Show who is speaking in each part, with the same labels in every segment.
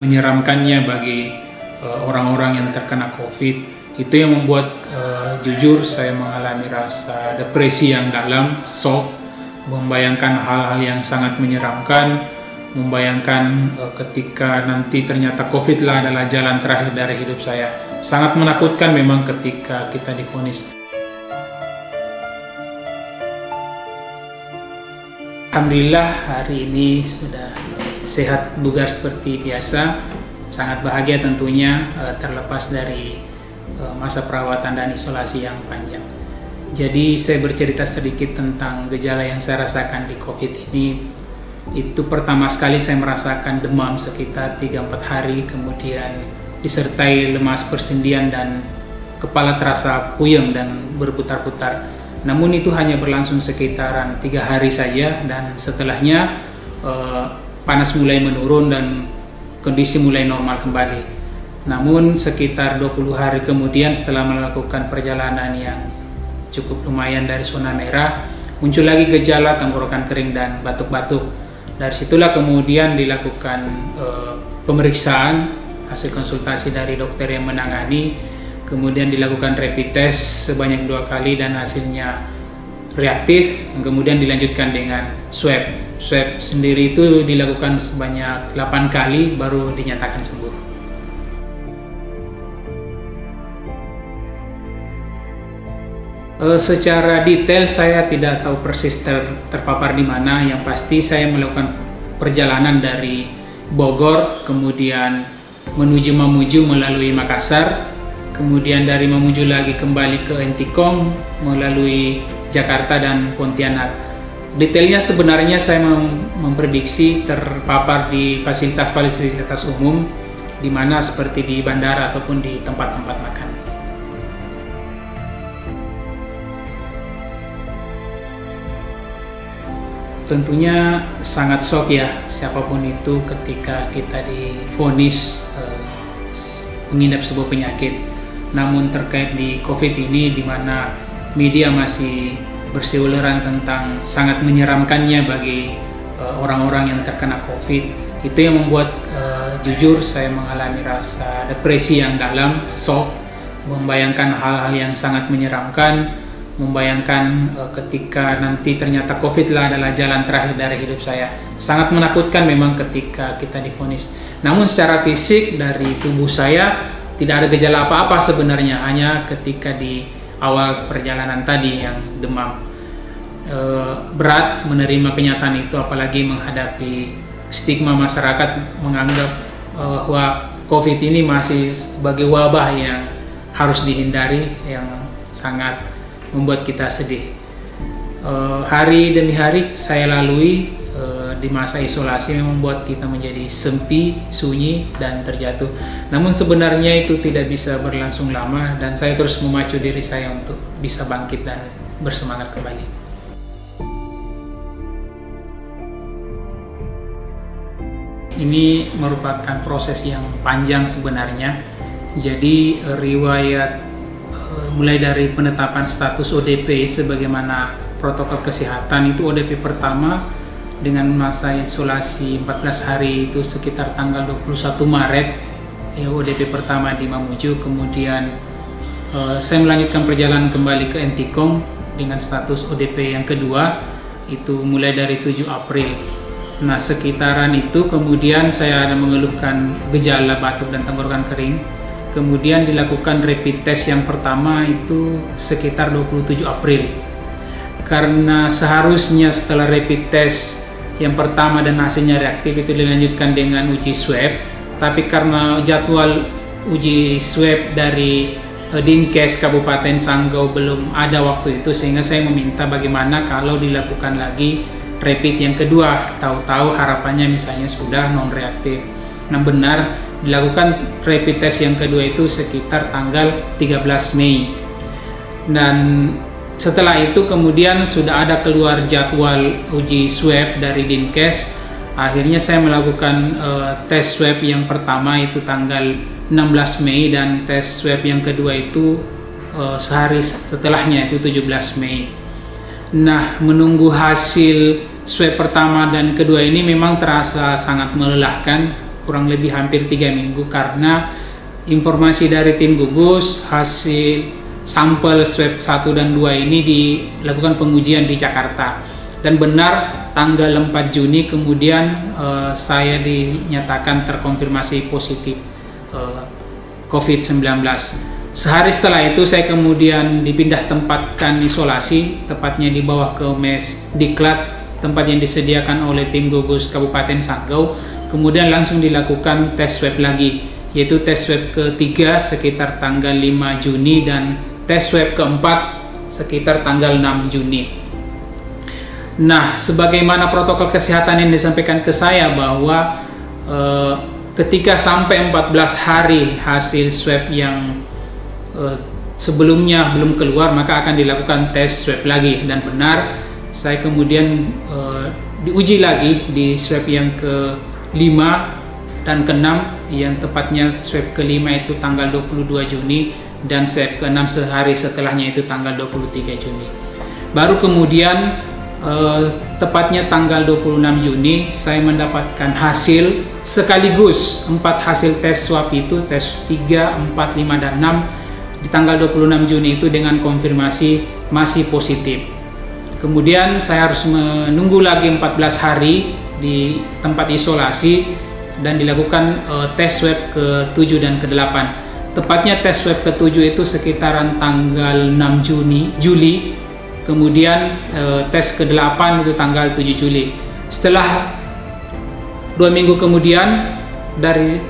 Speaker 1: menyeramkannya bagi orang-orang yang terkena COVID. Itu yang membuat jujur saya mengalami rasa depresi yang dalam, shock, membayangkan hal-hal yang sangat menyeramkan, membayangkan ketika nanti ternyata COVID adalah jalan terakhir dari hidup saya. Sangat menakutkan memang ketika kita divonis. Alhamdulillah hari ini sudah sehat bugar seperti biasa. Sangat bahagia tentunya terlepas dari masa perawatan dan isolasi yang panjang. Jadi saya bercerita sedikit tentang gejala yang saya rasakan di COVID ini. Itu pertama sekali saya merasakan demam sekitar 3-4 hari, kemudian disertai lemas persendian dan kepala terasa puyeng dan berputar-putar. Namun itu hanya berlangsung sekitaran 3 hari saja, dan setelahnya panas mulai menurun dan kondisi mulai normal kembali. Namun sekitar 20 hari kemudian setelah melakukan perjalanan yang cukup lumayan dari zona merah, muncul lagi gejala tenggorokan kering dan batuk-batuk. Dari situlah kemudian dilakukan pemeriksaan, hasil konsultasi dari dokter yang menangani. Kemudian dilakukan rapid test sebanyak 2 kali dan hasilnya reaktif. Kemudian dilanjutkan dengan swab. Swab sendiri itu dilakukan sebanyak 8 kali baru dinyatakan sembuh. Secara detail saya tidak tahu persis terpapar di mana. Yang pasti saya melakukan perjalanan dari Bogor, kemudian menuju Mamuju melalui Makassar. Kemudian dari Mamuju lagi kembali ke Entikong melalui Jakarta dan Pontianak. Detailnya sebenarnya saya memprediksi terpapar di fasilitas-fasilitas umum, di mana seperti di bandara ataupun di tempat-tempat makan. Tentunya sangat shock ya, siapapun itu ketika kita divonis mengidap sebuah penyakit. Namun terkait di COVID ini, di mana media masih berseliweran tentang sangat menyeramkannya bagi orang-orang yang terkena COVID, itu yang membuat jujur saya mengalami rasa depresi yang dalam, shock, membayangkan hal-hal yang sangat menyeramkan, membayangkan ketika nanti ternyata COVID adalah jalan terakhir dari hidup saya. Sangat menakutkan memang ketika kita divonis. Namun secara fisik dari tubuh saya tidak ada gejala apa-apa sebenarnya, hanya ketika di awal perjalanan tadi yang demam. Berat menerima kenyataan itu, apalagi menghadapi stigma masyarakat menganggap bahwa COVID ini masih sebagai wabah yang harus dihindari, yang sangat membuat kita sedih. Hari demi hari saya lalui di masa isolasi membuat kita menjadi sempi, sunyi, dan terjatuh. Namun sebenarnya itu tidak bisa berlangsung lama, dan saya terus memacu diri saya untuk bisa bangkit dan bersemangat kembali. Ini merupakan proses yang panjang sebenarnya. Jadi riwayat mulai dari penetapan status ODP sebagaimana protokol kesehatan, itu ODP pertama dengan masa isolasi 14 hari itu sekitar tanggal 21 Maret ya, ODP pertama di Mamuju. Kemudian saya melanjutkan perjalanan kembali ke Entikong dengan status ODP yang kedua itu mulai dari 7 April. Nah, sekitaran itu kemudian saya ada mengeluhkan gejala batuk dan tenggorokan kering. Kemudian dilakukan rapid test yang pertama itu sekitar 27 April. Karena seharusnya setelah rapid test yang pertama dan hasilnya reaktif itu dilanjutkan dengan uji swab, tapi karena jadwal uji swab dari Dinkes Kabupaten Sanggau belum ada waktu itu, sehingga saya meminta bagaimana kalau dilakukan lagi rapid yang kedua. Tahu-tahu harapannya misalnya sudah non reaktif. Nah, benar dilakukan rapid test yang kedua itu sekitar tanggal 13 Mei. Dan setelah itu kemudian sudah ada keluar jadwal uji swab dari Dinkes. Akhirnya saya melakukan tes swab yang pertama itu tanggal 16 Mei dan tes swab yang kedua itu sehari setelahnya itu 17 Mei. Nah, menunggu hasil swab pertama dan kedua ini memang terasa sangat melelahkan, kurang lebih hampir 3 minggu, karena informasi dari tim gugus hasil sampel swab 1 dan 2 ini dilakukan pengujian di Jakarta, dan benar tanggal 4 Juni kemudian saya dinyatakan terkonfirmasi positif COVID-19. Sehari setelah itu saya kemudian dipindah tempatkan isolasi, tepatnya di bawah ke Mes Diklat, tempat yang disediakan oleh tim gugus Kabupaten Sanggau. Kemudian langsung dilakukan tes swab lagi, yaitu tes swab ketiga sekitar tanggal 5 Juni dan tes swab keempat sekitar tanggal 6 Juni. Nah, sebagaimana protokol kesehatan yang disampaikan ke saya bahwa ketika sampai 14 hari hasil swab yang sebelumnya belum keluar, maka akan dilakukan tes swab lagi, dan benar saya kemudian diuji lagi di swab yang ke-5 dan ke-6, yang tepatnya swab ke-5 itu tanggal 22 Juni dan swab ke-6 sehari setelahnya itu tanggal 23 Juni. Baru kemudian tepatnya tanggal 26 Juni saya mendapatkan hasil sekaligus 4 hasil tes swab itu, tes 3, 4, 5, dan 6 di tanggal 26 Juni itu dengan konfirmasi masih positif. Kemudian saya harus menunggu lagi 14 hari di tempat isolasi dan dilakukan tes swab ke-7 dan ke-8. Tepatnya tes swab ke-7 itu sekitaran tanggal 6 Juli. Kemudian tes ke-8 itu tanggal 7 Juli. Setelah 2 minggu kemudian dari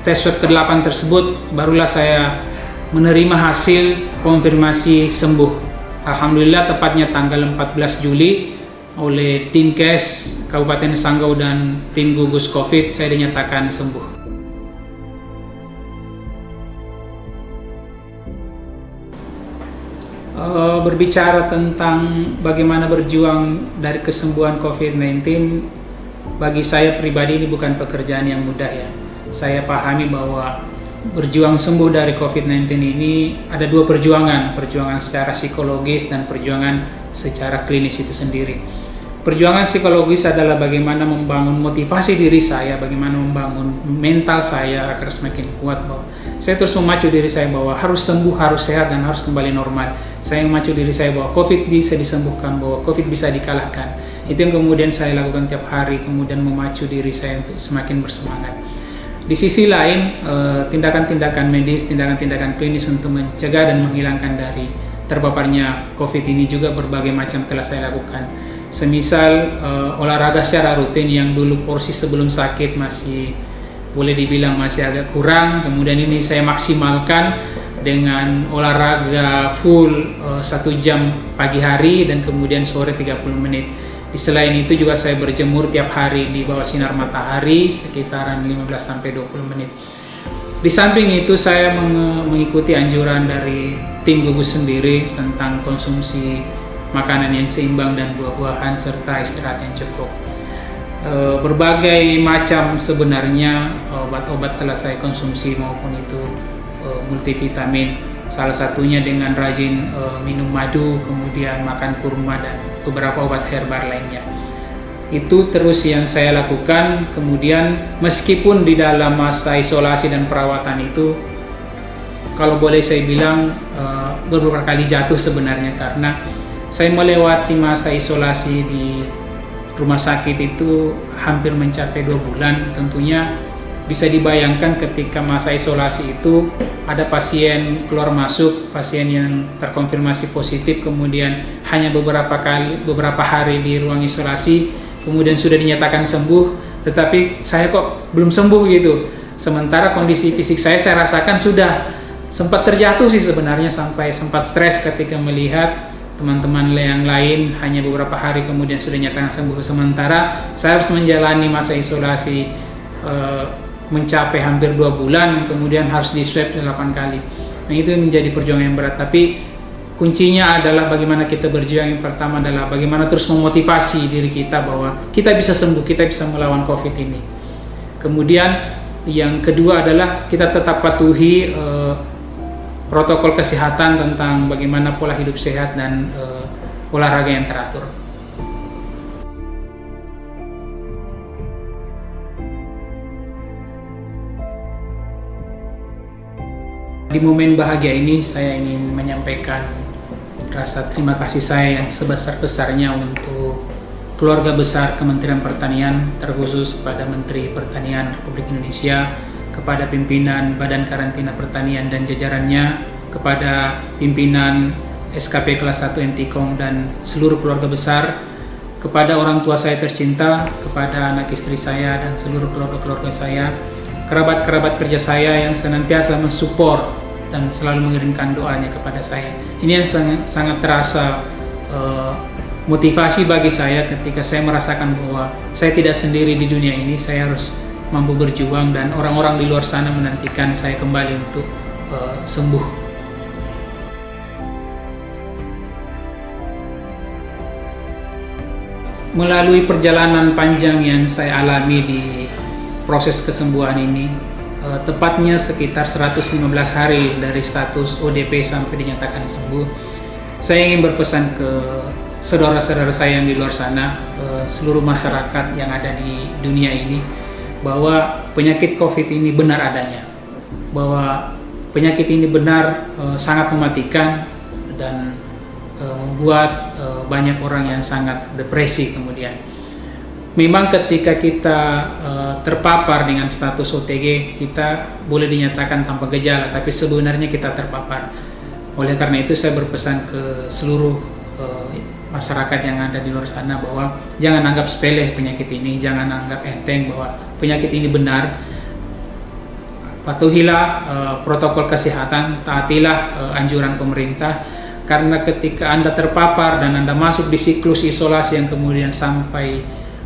Speaker 1: tes swab ke-8 tersebut, barulah saya menerima hasil konfirmasi sembuh. Alhamdulillah, tepatnya tanggal 14 Juli oleh tim Kes Kabupaten Sanggau dan tim gugus COVID saya dinyatakan sembuh. Berbicara tentang bagaimana berjuang dari kesembuhan COVID-19, bagi saya pribadi ini bukan pekerjaan yang mudah ya. Saya pahami bahwa berjuang sembuh dari COVID-19 ini ada 2 perjuangan, perjuangan secara psikologis dan perjuangan secara klinis itu sendiri. Perjuangan psikologis adalah bagaimana membangun motivasi diri saya, bagaimana membangun mental saya agar semakin kuat, bahwa saya terus memacu diri saya bahwa harus sembuh, harus sehat, dan harus kembali normal. Saya memacu diri saya bahwa COVID bisa disembuhkan, bahwa COVID bisa dikalahkan. Itu yang kemudian saya lakukan tiap hari, kemudian memacu diri saya untuk semakin bersemangat. Di sisi lain, tindakan-tindakan medis, tindakan-tindakan klinis untuk mencegah dan menghilangkan dari terpaparnya COVID ini juga berbagai macam telah saya lakukan. Semisal olahraga secara rutin yang dulu porsi sebelum sakit masih boleh dibilang masih agak kurang, kemudian ini saya maksimalkan dengan olahraga full 1 jam pagi hari dan kemudian sore 30 menit. Selain itu juga saya berjemur tiap hari di bawah sinar matahari sekitaran 15-20 menit. Di samping itu saya mengikuti anjuran dari tim gugus sendiri tentang konsumsi makanan yang seimbang dan buah-buahan serta istirahat yang cukup. Berbagai macam sebenarnya obat-obat telah saya konsumsi, maupun itu multivitamin, salah satunya dengan rajin minum madu, kemudian makan kurma dan beberapa obat herbal lainnya. Itu terus yang saya lakukan. Kemudian meskipun di dalam masa isolasi dan perawatan itu, kalau boleh saya bilang beberapa kali jatuh sebenarnya, karena saya melewati masa isolasi di rumah sakit itu hampir mencapai 2 bulan. Tentunya bisa dibayangkan ketika masa isolasi itu ada pasien keluar masuk, pasien yang terkonfirmasi positif, kemudian hanya beberapa hari di ruang isolasi, kemudian sudah dinyatakan sembuh, tetapi saya kok belum sembuh gitu. Sementara kondisi fisik saya rasakan sudah sempat terjatuh sih sebenarnya, sampai sempat stres ketika melihat teman-teman yang lain hanya beberapa hari kemudian sudah dinyatakan sembuh, sementara saya harus menjalani masa isolasi mencapai hampir 2 bulan, kemudian harus di swab 8 kali. Nah, itu menjadi perjuangan yang berat, tapi kuncinya adalah bagaimana kita berjuang. Yang pertama adalah bagaimana terus memotivasi diri kita bahwa kita bisa sembuh, kita bisa melawan COVID ini. Kemudian yang kedua adalah kita tetap patuhi protokol kesehatan tentang bagaimana pola hidup sehat dan olahraga yang teratur. Di momen bahagia ini saya ingin menyampaikan rasa terima kasih saya yang sebesar-besarnya untuk keluarga besar Kementerian Pertanian, terkhusus kepada Menteri Pertanian Republik Indonesia, kepada pimpinan Badan Karantina Pertanian dan jajarannya, kepada pimpinan SKP kelas 1 Entikong dan seluruh keluarga besar, kepada orang tua saya tercinta, kepada anak istri saya dan seluruh keluarga-keluarga saya, kerabat-kerabat kerja saya yang senantiasa mensupport dan selalu mengirimkan doanya kepada saya. Ini yang sangat terasa motivasi bagi saya ketika saya merasakan bahwa saya tidak sendiri di dunia ini, saya harus mampu berjuang dan orang-orang di luar sana menantikan saya kembali untuk sembuh. Melalui perjalanan panjang yang saya alami di proses kesembuhan ini, tepatnya sekitar 115 hari dari status ODP sampai dinyatakan sembuh, saya ingin berpesan ke saudara-saudara saya yang di luar sana, seluruh masyarakat yang ada di dunia ini, bahwa penyakit COVID ini benar adanya, bahwa penyakit ini benar sangat mematikan dan membuat banyak orang yang sangat depresi kemudian. Memang ketika kita terpapar dengan status OTG, kita boleh dinyatakan tanpa gejala, tapi sebenarnya kita terpapar. Oleh karena itu saya berpesan ke seluruh masyarakat yang ada di luar sana bahwa jangan anggap sepele penyakit ini, jangan anggap enteng bahwa penyakit ini benar. Patuhilah protokol kesehatan, taatilah anjuran pemerintah, karena ketika Anda terpapar dan Anda masuk di siklus isolasi yang kemudian sampai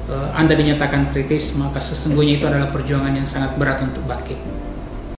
Speaker 1: Anda dinyatakan kritis, maka sesungguhnya itu adalah perjuangan yang sangat berat untuk bangkit.